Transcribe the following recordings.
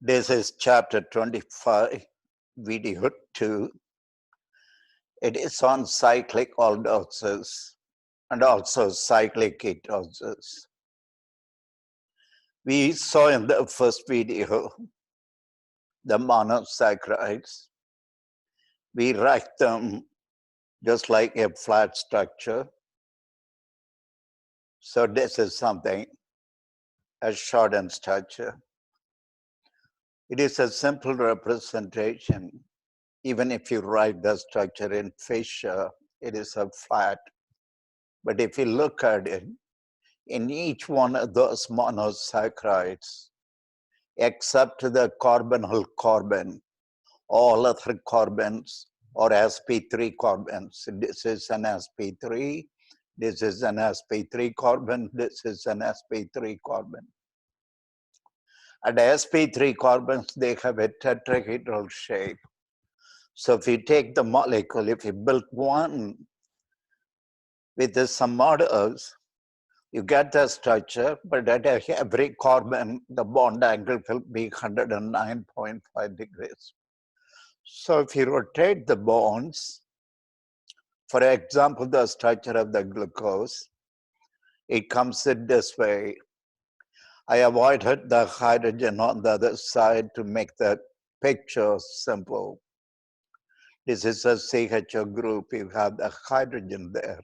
This is chapter 25, video 2. It is on cyclic aldoses and also cyclic ketoses. We saw in the first video the monosaccharides. We write them just like a flat structure. So this is something, a shortened structure. It is a simple representation. Even if you write the structure in Fisher, it is a flat. But if you look at it, in each one of those monosaccharides, except the carbonyl carbon, all other carbons or sp3 carbons. This is an sp3, this is an sp3 carbon, this is an sp3 carbon. And sp3 carbons, they have a tetrahedral shape. So if you take the molecule, if you build one with some models, you get the structure, but at every carbon, the bond angle will be 109.5 degrees. So if you rotate the bonds, for example, the structure of the glucose, it comes in this way. I avoided the hydrogen on the other side to make the picture simple. This is a CHO group, you have the hydrogen there.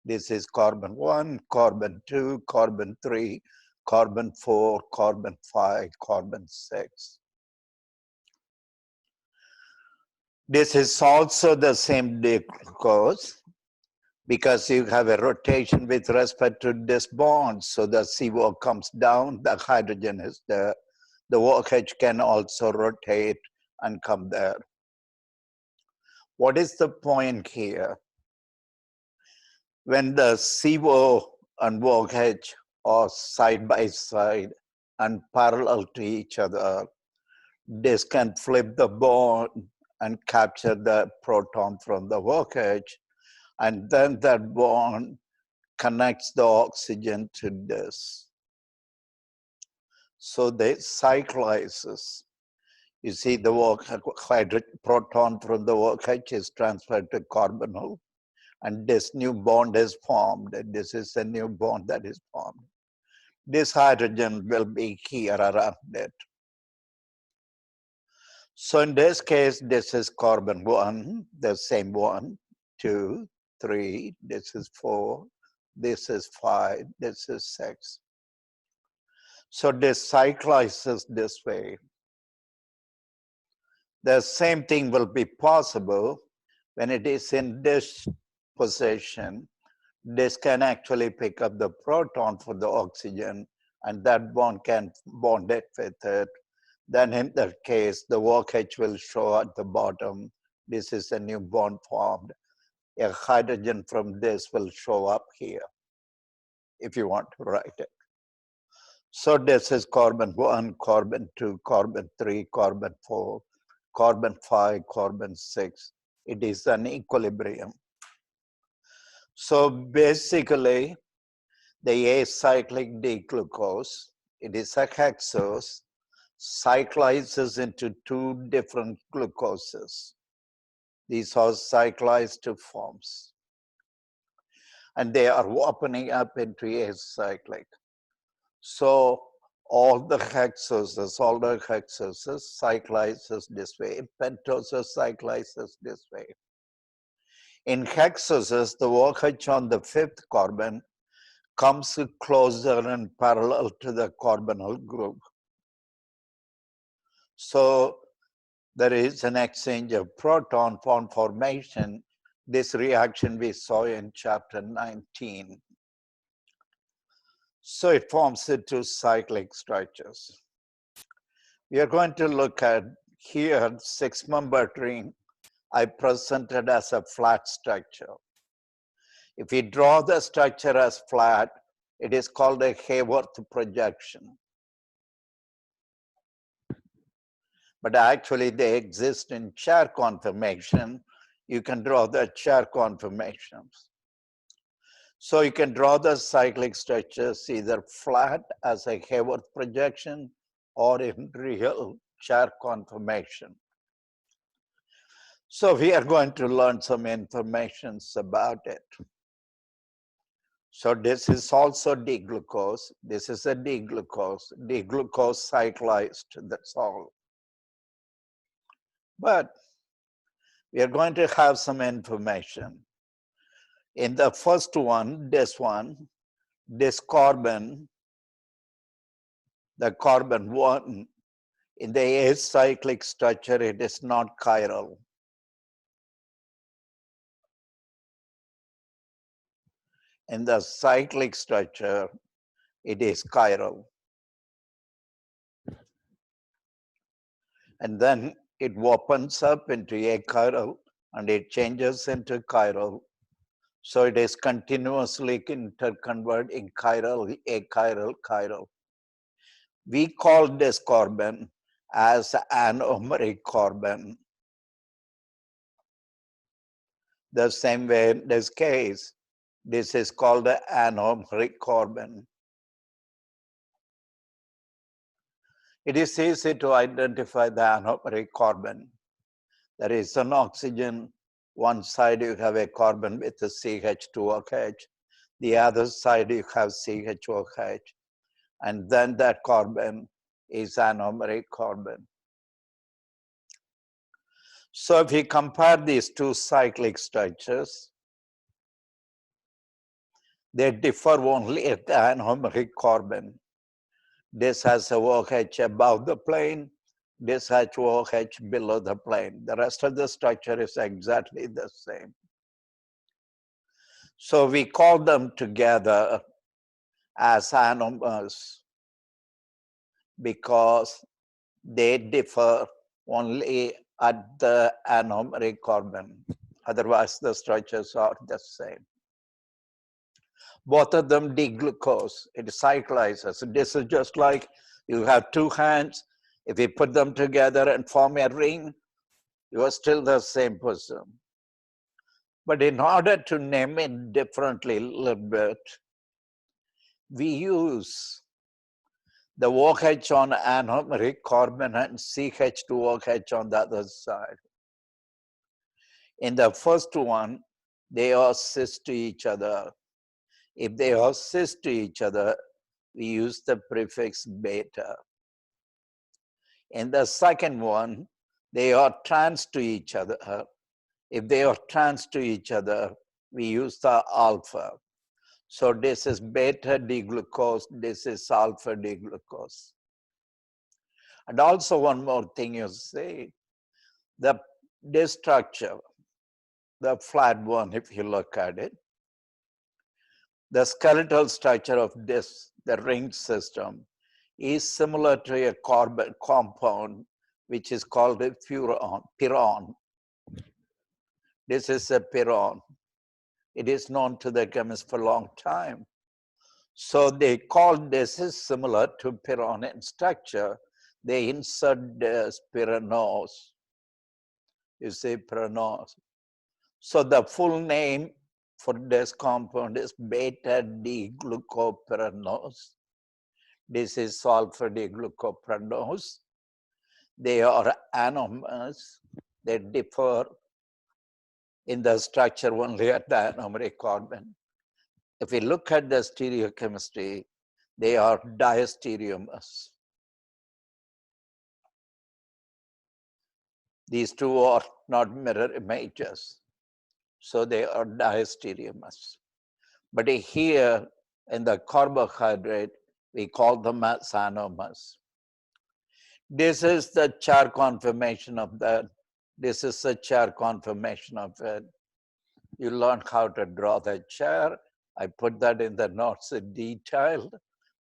This is carbon 1, carbon 2, carbon 3, carbon 4, carbon 5, carbon 6. This is also the same glucose because you have a rotation with respect to this bond. So the CO comes down, the hydrogen is there. The OH can also rotate and come there. What is the point here? When the CO and OH are side by side and parallel to each other, this can flip the bond and capture the proton from the OH, and then that bond connects the oxygen to this. So they cyclizes. You see the proton from the OH is transferred to carbonyl, and this new bond is formed. This is a new bond that is formed. This hydrogen will be here around it. So in this case, this is carbon 1, the same 1, 2, 3, this is 4, this is 5, this is 6. So this cyclizes this way. The same thing will be possible when it is in this position. This can actually pick up the proton for the oxygen, and that bond can bond it with it. Then in that case, the OH will show at the bottom. This is a new bond formed. A hydrogen from this will show up here, if you want to write it. So this is carbon 1, carbon 2, carbon 3, carbon 4, carbon 5, carbon 6. It is an equilibrium. So basically, the acyclic D-glucose, it is a hexose, cyclizes into two different glucoses. These are cyclized forms. And they are opening up into acyclic. So all the hexoses cyclizes this way. Pentoses cyclizes this way. In hexoses, the OH on the fifth carbon comes closer and parallel to the carbonyl group. So there is an exchange of proton formation. This reaction we saw in chapter 19. So it forms into cyclic structures. We are going to look at here 6-membered ring I presented as a flat structure. If we draw the structure as flat, it is called a Haworth projection. But actually they exist in chair conformation. You can draw the chair conformations. So you can draw the cyclic structures either flat as a Haworth projection or in real chair conformation. So we are going to learn some information about it. So this is also D-glucose. This is a D-glucose cyclized, that's all. But we are going to have some information. In the first one, this carbon, the carbon 1, in the acyclic structure, it is not chiral. In the cyclic structure, it is chiral. And then it opens up into achiral and it changes into chiral. So it is continuously interconverting chiral, achiral, chiral. We call this carbon as anomeric carbon. The same way in this case, this is called the anomeric carbon. It is easy to identify the anomeric carbon. There is an oxygen. One side you have a carbon with a CH2OH. The other side you have CHOH. And then that carbon is anomeric carbon. So if we compare these two cyclic structures, they differ only at the anomeric carbon. This has a OH above the plane. This has OH below the plane. The rest of the structure is exactly the same. So we call them together as anomers because they differ only at the anomeric carbon. Otherwise, the structures are the same. Both of them D-glucose. It cyclizes. This is just like you have two hands. If you put them together and form a ring, you are still the same person. But in order to name it differently a little bit, we use the OH on anomeric carbon and CH2OH on the other side. In the first one, they are cis to each other. If they are cis to each other, we use the prefix beta. In the second one, they are trans to each other. If they are trans to each other, we use the alpha. So this is beta D-glucose, this is alpha D-glucose. And also one more thing you see, this structure, the flat one, if you look at it, the skeletal structure of this, the ring system, is similar to a carbon compound, which is called a piron. This is a piron. It is known to the chemists for a long time. So they call this is similar to piron in structure. They insert this pyranose. You see pyranose. So the full name for this compound is beta D-glucopyranose. This is sulfur D-glucopyranose. They are anomers. They differ in the structure only at the anomeric carbon. If we look at the stereochemistry, they are diastereomers. These two are not mirror images, so they are diastereomers. But here in the carbohydrate, we call them as anomers. This is the chair conformation of that. This is the chair conformation of it. You learn how to draw the chair. I put that in the notes in detail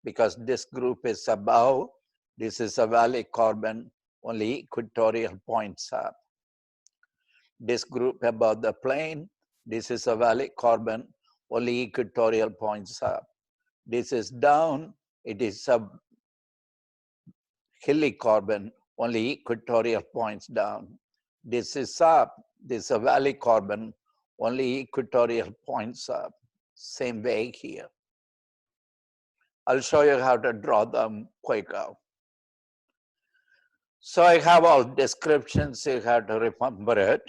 because this group is above. This is a valley carbon, only equatorial points up. This group above the plane, this is a valley carbon, only equatorial points up. This is down, it is a hilly carbon, only equatorial points down. This is up, this is a valley carbon, only equatorial points up. Same way here. I'll show you how to draw them quicker. So I have all descriptions, you have to remember it.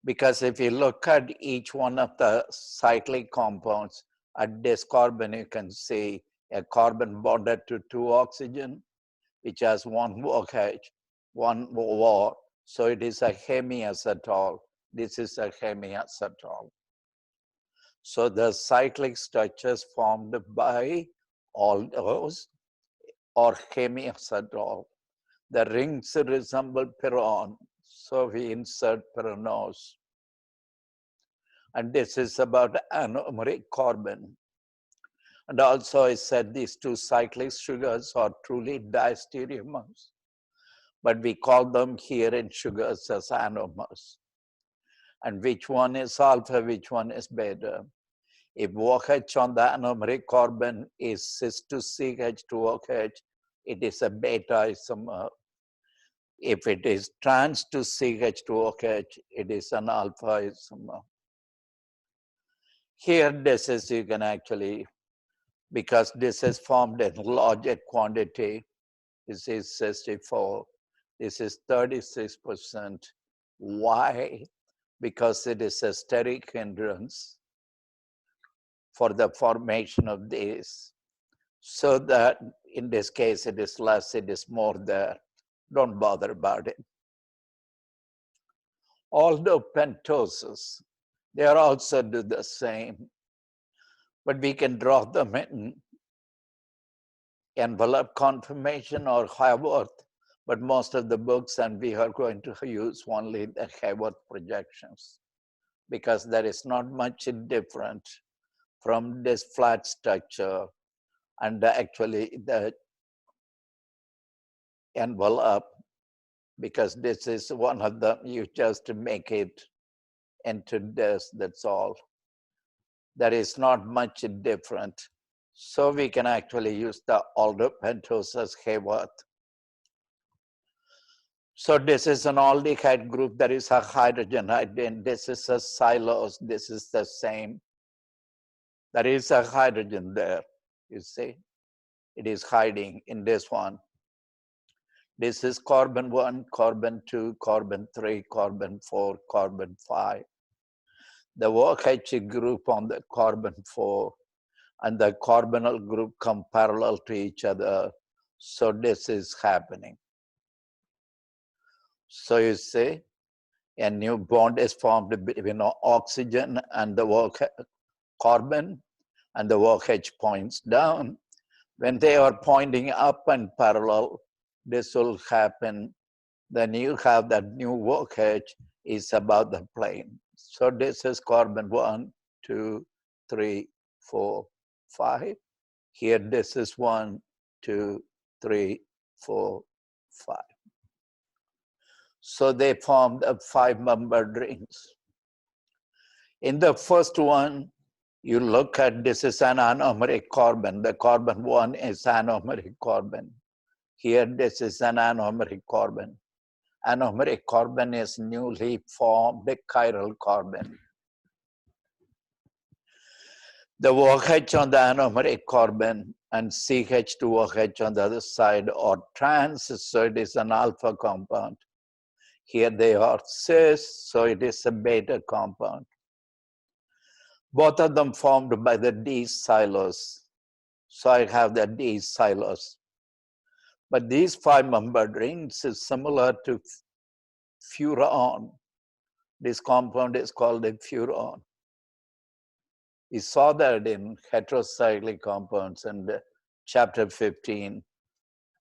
Because if you look at each one of the cyclic compounds, at this carbon, you can see a carbon bonded to 2 oxygen, which has 1 OH, 1 OR. So it is a hemiacetal. This is a hemiacetal. So the cyclic structures formed by aldose or hemiacetal. The rings resemble pyron, so we insert pyranose. And this is about anomeric carbon. And also I said these 2 cyclic sugars are truly diastereomers, but we call them here in sugars as anomers. And which one is alpha, which one is beta? If OH on the anomeric carbon is cis to CH2OH, it is a beta isomer. If it is trans to CH2OH, it is an alpha isomer. Here, this is, you can actually, because this is formed in larger quantity, this is 64, this is 36%. Why? Because it is a steric hindrance for the formation of this. So that in this case, it is less, it is more there. Don't bother about it. Although pentoses, they are also do the same, but we can draw them in envelope conformation or Haworth, but most of the books, and we are going to use only the Haworth projections, because there is not much different from this flat structure and actually the envelope, because this is one of them, you just make it into this, that's all. There is not much different. So we can actually use the aldopentose as Haworth. So this is an aldehyde group. There is a hydrogen hydrogen. This is a xylose. This is the same. There is a hydrogen there, you see. It is hiding in this one. This is carbon 1, carbon 2, carbon 3, carbon 4, carbon 5. The OH group on the carbon 4 and the carbonyl group come parallel to each other. So this is happening. So you see, a new bond is formed between oxygen and the carbon, and the OH points down. When they are pointing up and parallel, this will happen. Then you have that new OH is above the plane. So this is carbon 1, 2, 3, 4, 5. Here this is 1, 2, 3, 4, 5. So they formed 5-membered rings. In the first one, you look at this is an anomeric carbon. The carbon 1 is anomeric carbon. Here this is an anomeric carbon. Anomeric carbon is newly formed chiral carbon. The OH on the anomeric carbon and CH2OH on the other side are trans, so it is an alpha compound. Here they are cis, so it is a beta compound. Both of them formed by the D-xylose. So I have the D-xylose. But these 5-membered rings is similar to furan. This compound is called a furan. We saw that in heterocyclic compounds in chapter 15.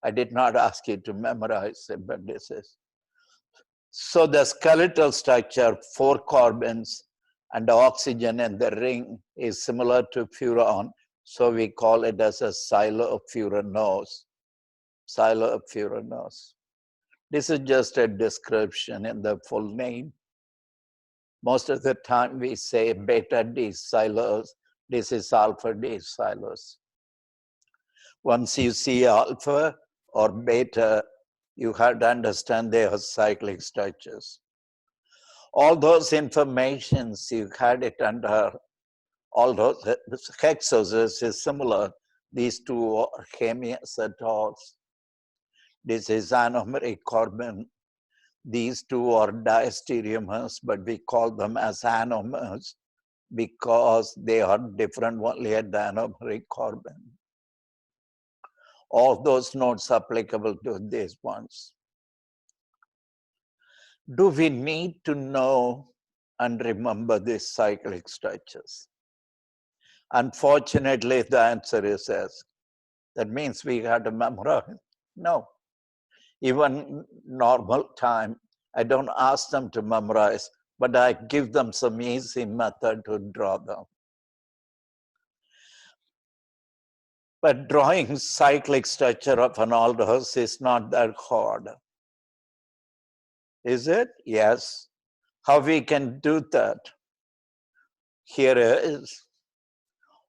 I did not ask you to memorize it, but this is. So the skeletal structure, 4 carbons and the oxygen in the ring is similar to furan. So we call it as a xylofuranose. Xylofuranose. This is just a description in the full name. Most of the time we say beta D-xylose. This is alpha D-xylose. Once you see alpha or beta, you have to understand they are cyclic structures. All those informations, you had it under all those hexoses is similar. These two are hemiacetals. This is anomeric carbon. These two are diastereomers, but we call them as anomers because they are different only at the anomeric carbon. All those notes applicable to these ones. Do we need to know and remember these cyclic structures? Unfortunately, the answer is yes. That means we had to memorize. No. Even normal time, I don't ask them to memorize, but I give them some easy method to draw them. But drawing cyclic structure of an aldose is not that hard. Is it? Yes. How we can do that? Here is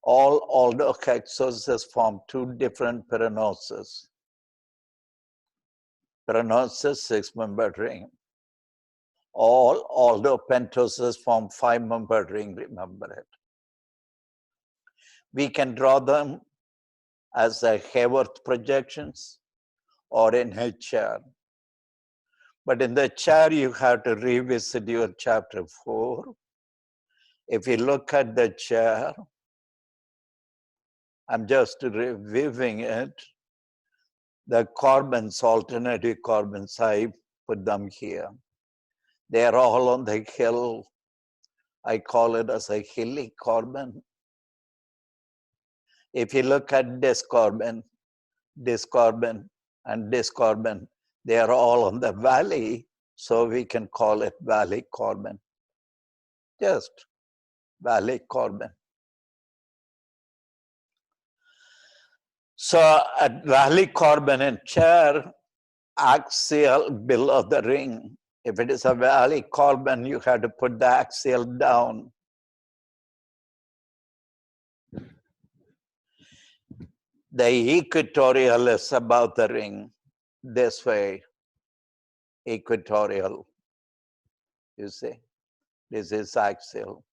all aldohexoses form two different pyranoses. Pyranosis, 6-membered ring. All aldopentoses form 5-membered ring, remember it. We can draw them as a Haworth projections or in a chair. But in the chair, you have to revisit your chapter 4. If you look at the chair, I'm just reviewing it. The carbons, alternative carbons, I put them here. They are all on the hill. I call it as a hilly carbon. If you look at this carbon, and this carbon, they are all on the valley, so we can call it valley carbon. Just valley carbon. So at valley carbon and chair, axial below the ring. If it is a valley carbon, you have to put the axial down. The equatorial is above the ring, this way, equatorial, you see. This is axial.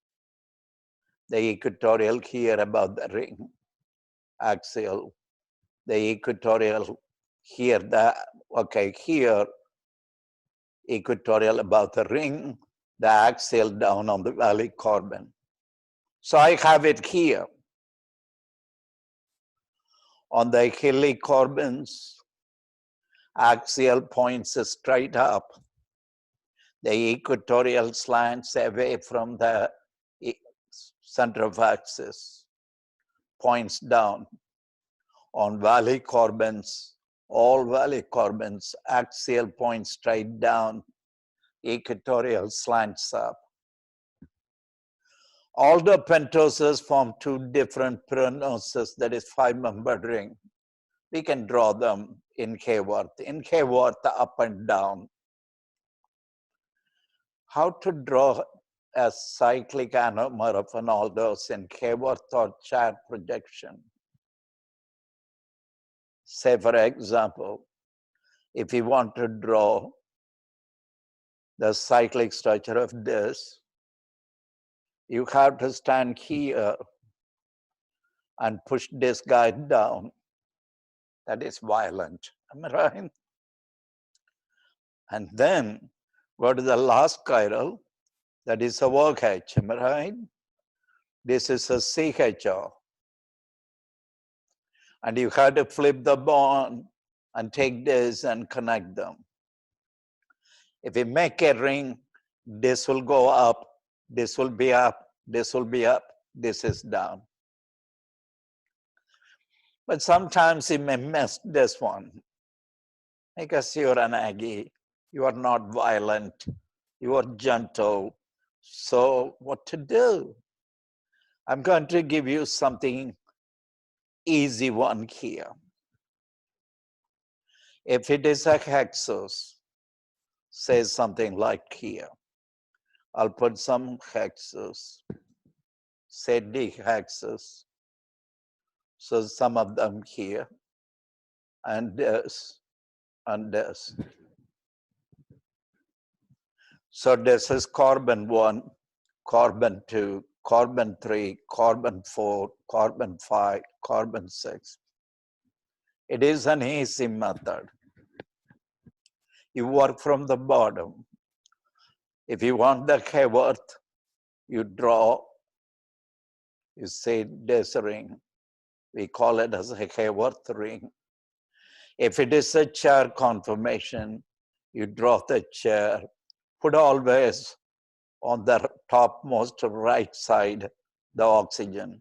The equatorial here above the ring, axial. The equatorial here, here, equatorial above the ring, the axial down on the valley carbon. So I have it here. On the hilly carbons, axial points straight up. The equatorial slants away from the center of axis, points down. On valley carbons, all valley carbons, axial points straight down, equatorial slants up. Aldopentoses form two different pyranoses, that is 5-membered ring. We can draw them in Haworth. In Haworth, up and down. How to draw a cyclic anomer of an aldose in Haworth or chair projection? Say, for example, if you want to draw the cyclic structure of this, you have to stand here and push this guy down. That is violent, am I right? And then go to the last chiral, that is a work H, am I right? This is a CHO. And you have to flip the bond and take this and connect them. If you make a ring, this will go up, this will be up, this will be up, this is down. But sometimes you may miss this one because you're an Aggie, you are not violent, you are gentle. So what to do? I'm going to give you something easy one here. If it is a hexos, say something like here. I'll put some hexos, say D hexos. So some of them here, and this, and this. So this is carbon 1, carbon 2, carbon 3, carbon 4, carbon 5, carbon 6. It is an easy method. You work from the bottom. If you want the Haworth, you draw, you say this ring. We call it as a Haworth ring. If it is a chair conformation, you draw the chair. Put always on the topmost right side the oxygen.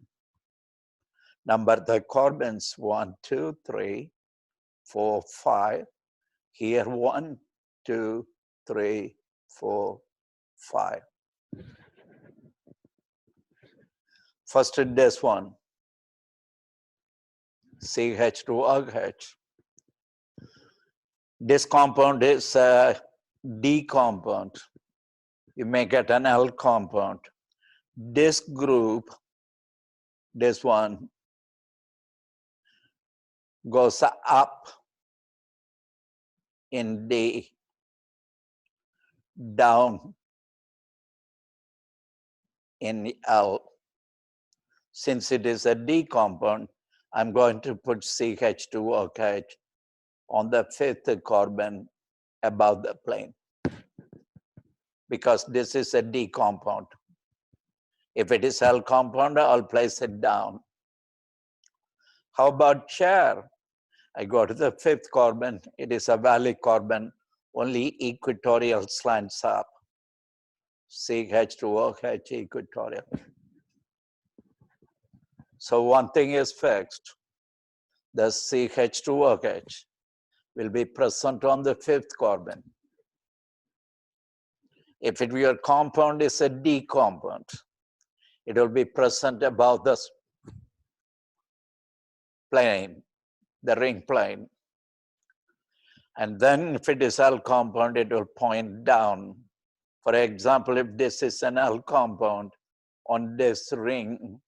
Number the carbons 1, 2, 3, 4, 5. Here 1, 2, 3, 4, 5. First this one, CH-2OH. This compound is a D compound. You may get an L compound. This group, this one, goes up in D, down in L. Since it is a D compound, I'm going to put CH-2OH on the 5th carbon above the plane, because this is a D compound. If it is L compound, I'll place it down. How about chair? I go to the 5th carbon. It is a valley carbon, only equatorial slants up. CH-2OH equatorial. So one thing is fixed. The CH-2OH will be present on the 5th carbon. If your compound is a D compound, it will be present above the plane, the ring plane. And then if it is L compound, it will point down. For example, if this is an L compound on this ring,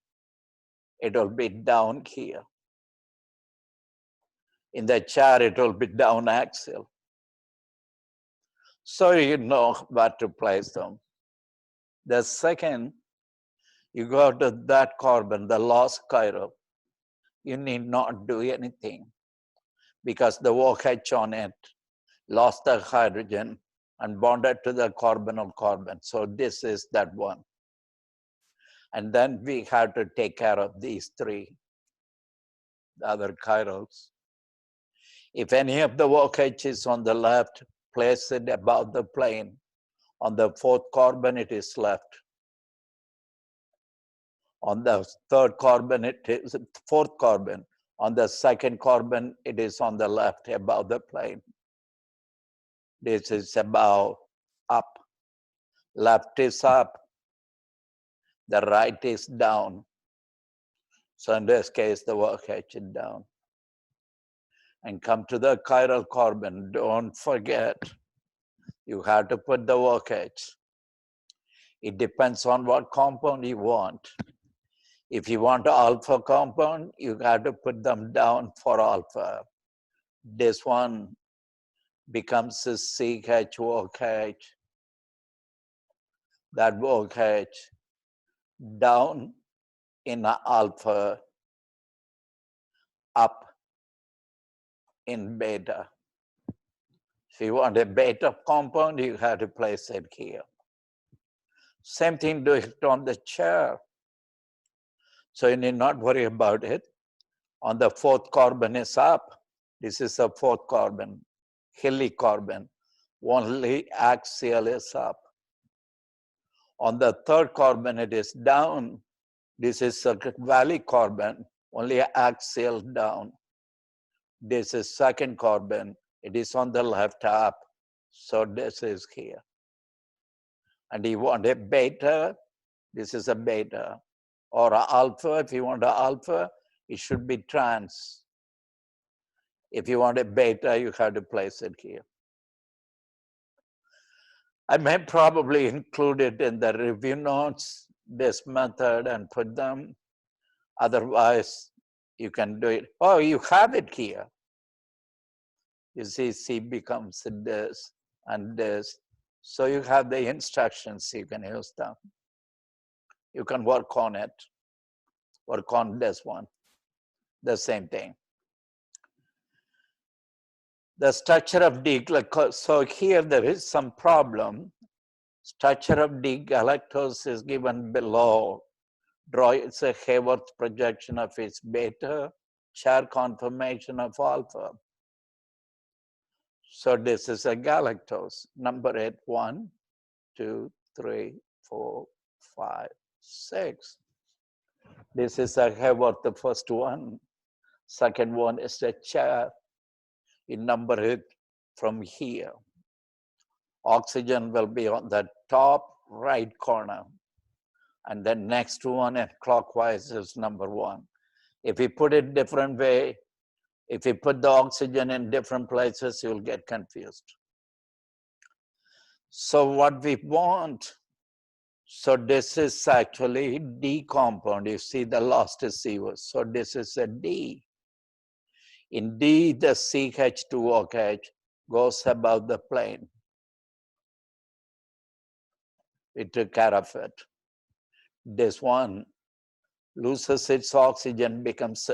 it will be down here. In the chair, it will be down axial. So you know where to place them. The second, you go to that carbon, the last chiral. You need not do anything, because the OH on it lost the hydrogen and bonded to the carbonyl carbon. So this is that one. And then we have to take care of these three, the other chirals. If any of the OH is on the left, place it above the plane. On the 4th carbon, it is left. On the 3rd carbon, it is 4th carbon. On the 2nd carbon, it is on the left above the plane. This is above, up. Left is up. The right is down. So in this case, the OH is down. And come to the chiral carbon. Don't forget, you have to put the OH. It depends on what compound you want. If you want alpha compound, you have to put them down for alpha. This one becomes a CH-OH. That OH down in alpha, up in beta. If you want a beta compound, you have to place it here. Same thing, do it on the chair. So you need not worry about it. On the 4th carbon is up. This is a 4th carbon, hilly carbon. Only axial is up. On the 3rd carbon, it is down. This is a valley carbon, only axial down. This is 2nd carbon. It is on the left up. So this is here. And you want a beta, this is a beta. Or a alpha, if you want an alpha, it should be trans. If you want a beta, you have to place it here. I may probably include it in the review notes, this method, and put them. Otherwise, you can do it. Oh, you have it here. You see, C becomes this and this. So you have the instructions, you can use them. You can work on it. Work on this one. The same thing. The structure of D-galactose. So here there is some problem. Structure of D-galactose is given below. Draw it's a Haworth projection of its beta, chair conformation of alpha. So this is a galactose. Number 8, 1, 2, 3, 4, 5, 6. This is a Haworth, the first one. Second one is a chair. You number it from here. Oxygen will be on the top right corner. And then next one and clockwise is number 1. If we put it different way, if we put the oxygen in different places, you'll get confused. So what we want, so this is actually D compound. You see the last is CO. So this is a D. In D, the CH-2OH goes above the plane. We took care of it. This one loses its oxygen, becomes,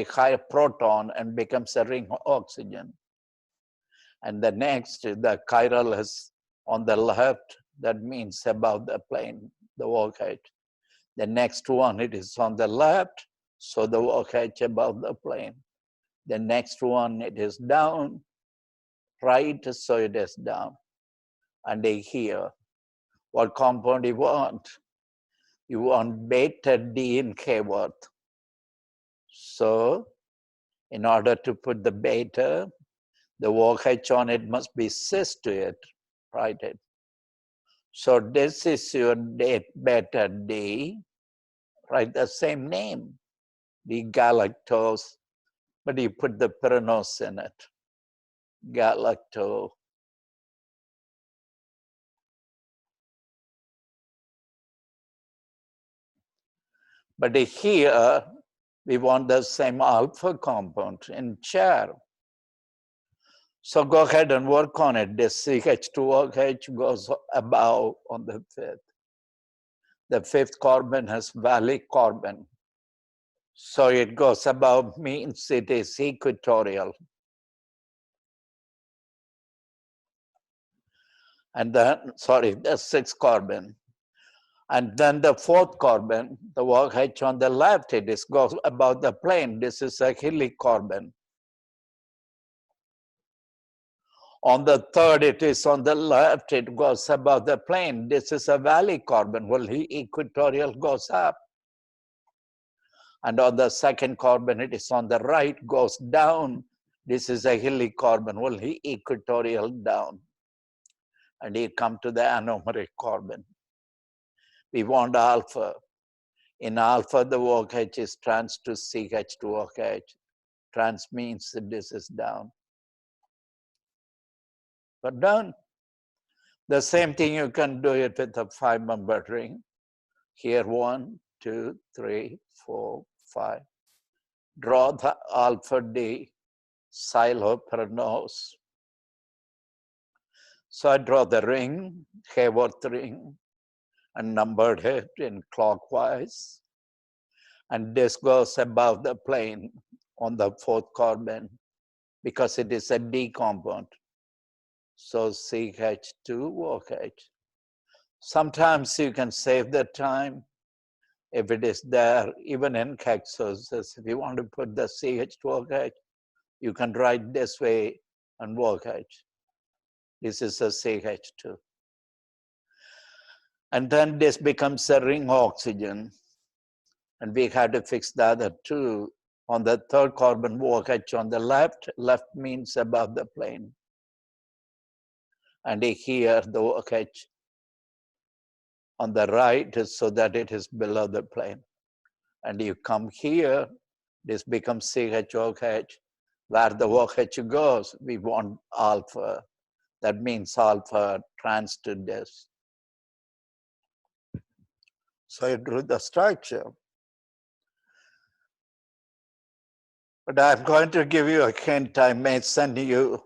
higher proton and becomes a ring oxygen. And the next, the chiral is on the left, that means above the plane, the OH. The next one, it is on the left, so the OH above the plane. The next one, it is down, right, so it is down. And here, what compound you want? You want beta D in Haworth. So, in order to put the beta, the OH on it must be cis to it, right? So this is your beta D, right? The same name, the galactose, but you put the pyranose in it, galactose. But here, we want the same alpha compound in chair. So go ahead and work on it. This CH2OH goes above on the 5th. The 5th carbon has valley carbon. So it goes above means it is equatorial. And then, the 6th carbon. And then the 4th carbon, the OH on the left, it goes above the plane. This is a hilly carbon. On the 3rd, it is on the left, it goes above the plane. This is a valley carbon. Well, the equatorial goes up. And on the 2nd carbon, it is on the right, goes down. This is a hilly carbon. Well, the equatorial down. And you come to the anomeric carbon. We want alpha. In alpha, the OH is trans to CH2OH. Trans means that this is down. But done. The same thing you can do it with a 5-membered ring. Here, 1, 2, 3, 4, 5. Draw the alpha D, silopyranose. So I draw the ring, Haworth ring, and numbered it in clockwise. And this goes above the plane on the 4th carbon because it is a D compound. So CH2OH. Sometimes you can save the time if it is there, even in hexoses. If you want to put the CH2OH, you can write this way and OH. This is a CH2. And then this becomes a ring oxygen. And we had to fix the other two. On the 3rd carbon, OH on the left. Left means above the plane. And here, the OH on the right is so that it is below the plane. And you come here, this becomes CH-OH. Where the OH goes, we want alpha. That means alpha trans to this. So I drew the structure. But I'm going to give you a hint. I may send you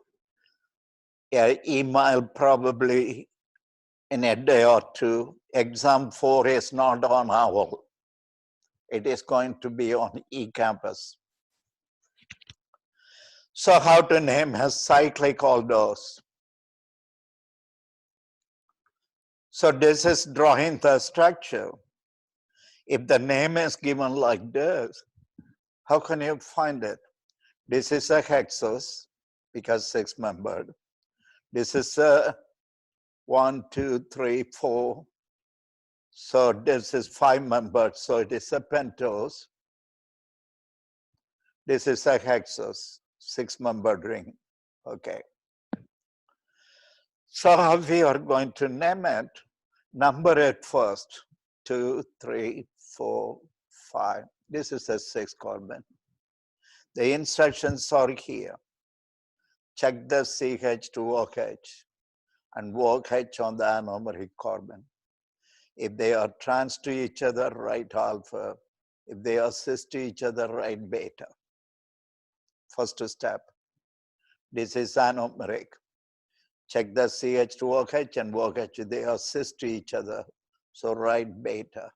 an email probably in a day or two. Exam 4 is not on OWL. It is going to be on eCampus. So how to name a cyclic aldose? So this is drawing the structure. If the name is given like this, how can you find it? This is a hexose because 6-membered. This is a 1, 2, 3, 4. So this is 5-membered, so it is a pentose. This is a hexose, 6-membered ring. Okay. So how we are going to name it? Number it first. 2, 3, 4, 5. This is a 6-carbon. The instructions are here. Check the CH-2OH and OH on the anomeric carbon. If they are trans to each other, write alpha. If they are cis to each other, write beta. First step. This is anomeric. Check the CH-2OH and OH. They are cis to each other. So write beta.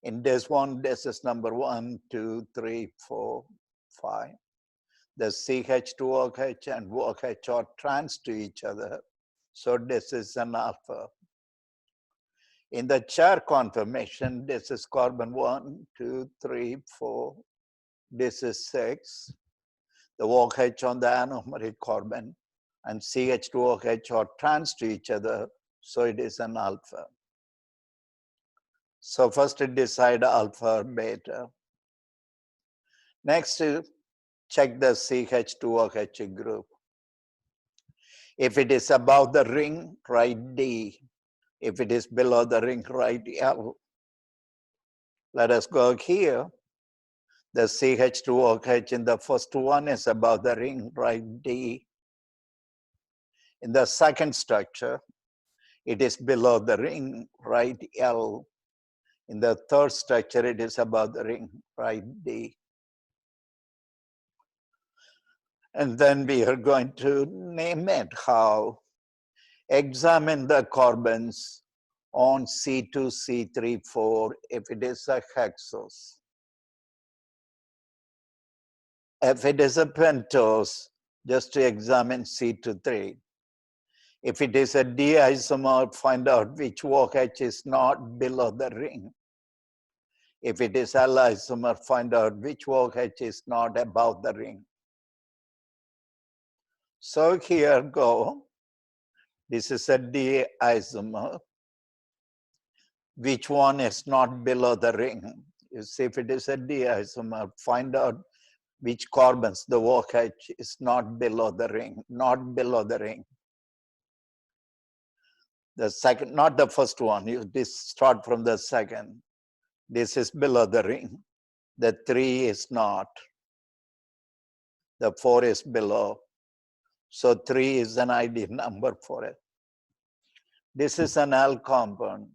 In this one, this is number 1, 2, 3, 4, 5. The CH-2OH and OH are trans to each other. So this is an alpha. In the chair conformation, this is carbon 1, 2, 3, 4. This is 6. The OH on the anomeric carbon and CH-2OH are trans to each other. So it is an alpha. So first decide alpha or beta. Next, check the CH-2OH group. If it is above the ring, write D. If it is below the ring, write L. Let us go here. The CH-2OH in the first one is above the ring, write D. In the second structure, it is below the ring, write L. In the third structure, it is above the ring, write D. And then we are going to name it how. Examine the carbons on C2, C3, 4 if it is a hexose. If it is a pentose, just to examine C2, 3. If it is a D isomer, find out which OH is not below the ring. If it is L isomer, find out which OH is not above the ring. So here go. This is a D isomer. Which one is not below the ring? You see, if it is a D isomer, find out which carbons the OH is not below the ring, not below the ring. The second, not the first one, you start from the second. This is below the ring. The 3 is not. The 4 is below. So 3 is an ID number for it. This is an L compound.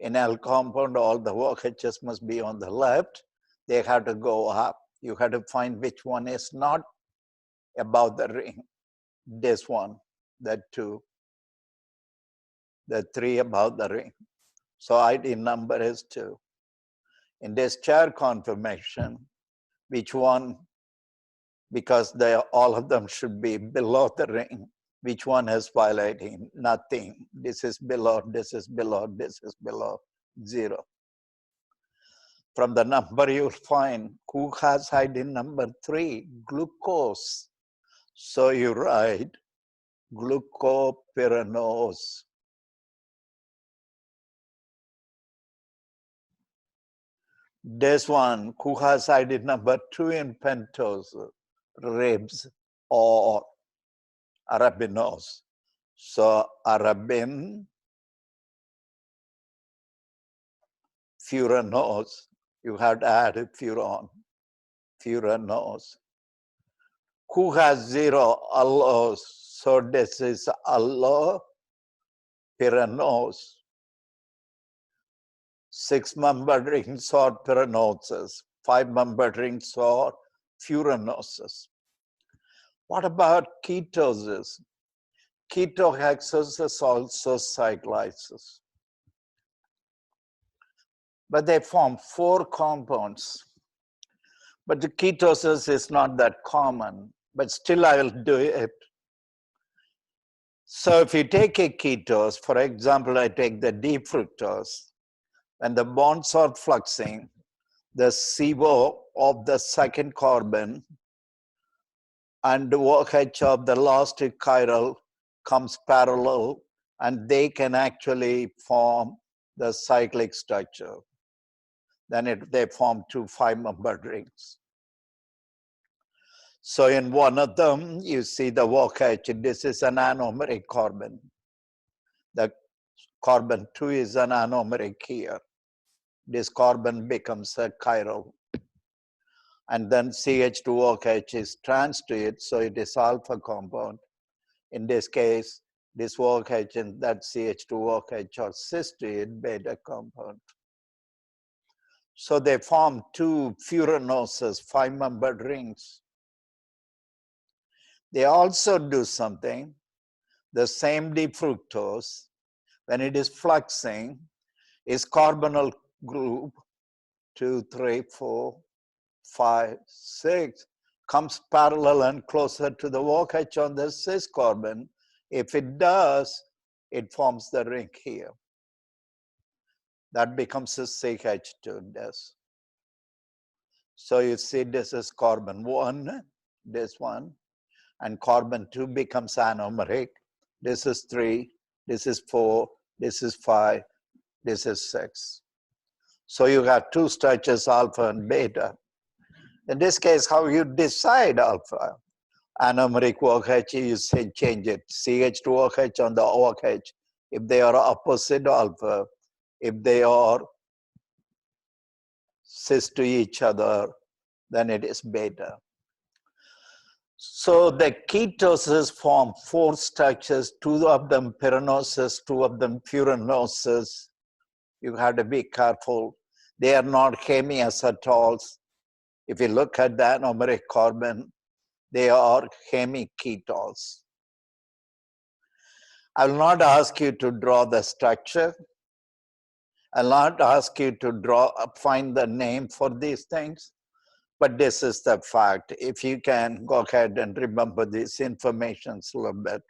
In L compound, all the OHs must be on the left. They have to go up. You have to find which one is not above the ring. This one, the 2, the 3 above the ring. So ID number is 2. In this chair conformation, which one, because all of them should be below the ring, which one is violating? Nothing. This is below, this is below, this is below, 0. From the number you'll find who has ID number 3, glucose. So you write glucopyranose. This one, who has ID number 2 in pentose, ribs or arabinose. So arabin, furanose, you have to add a furan, furanose. Who has 0, allose? So this is allopyranose. 6-membered rings are pyranoses. 5-membered rings are furanoses. What about ketosis? Ketohexose is also cyclysis. But they form 4 compounds. But the ketosis is not that common, but still I will do it. So if you take a ketose, for example, I take the deep fructose, and the bonds are fluxing, the CO of the second carbon and the OH of the last chiral comes parallel, and they can actually form the cyclic structure. Then they form two 5-membered rings. So in one of them, you see the OH, this is an anomeric carbon. The carbon 2 is an anomeric here. This carbon becomes a chiral. And then CH2OH is trans to it, so it is alpha compound. In this case, this OH and that CH2OH are cis to it, beta compound. So they form two furanoses, 5-membered rings. They also do something. The same deep fructose, when it is fluxing, is carbonyl group 2, 3, 4, 5, 6, comes parallel and closer to the OH on the cis carbon. If it does, it forms the ring here. That becomes a CH2 does. So you see this is carbon 1, this one, and carbon 2 becomes anomeric. This is 3, this is 4, this is 5, this is 6. So you have two structures, alpha and beta. In this case, how you decide alpha? Anomeric OH, you say change it. CH2OH on the OH. If they are opposite alpha, if they are cis to each other, then it is beta. So the ketoses form 4 structures, 2 of them pyranoses, 2 of them furanoses. You have to be careful. They are not hemiacetals. If you look at the anomeric carbon, they are hemiketols. I will not ask you to draw the structure. I'll not ask you to find the name for these things, but this is the fact. If you can go ahead and remember these informations a little bit.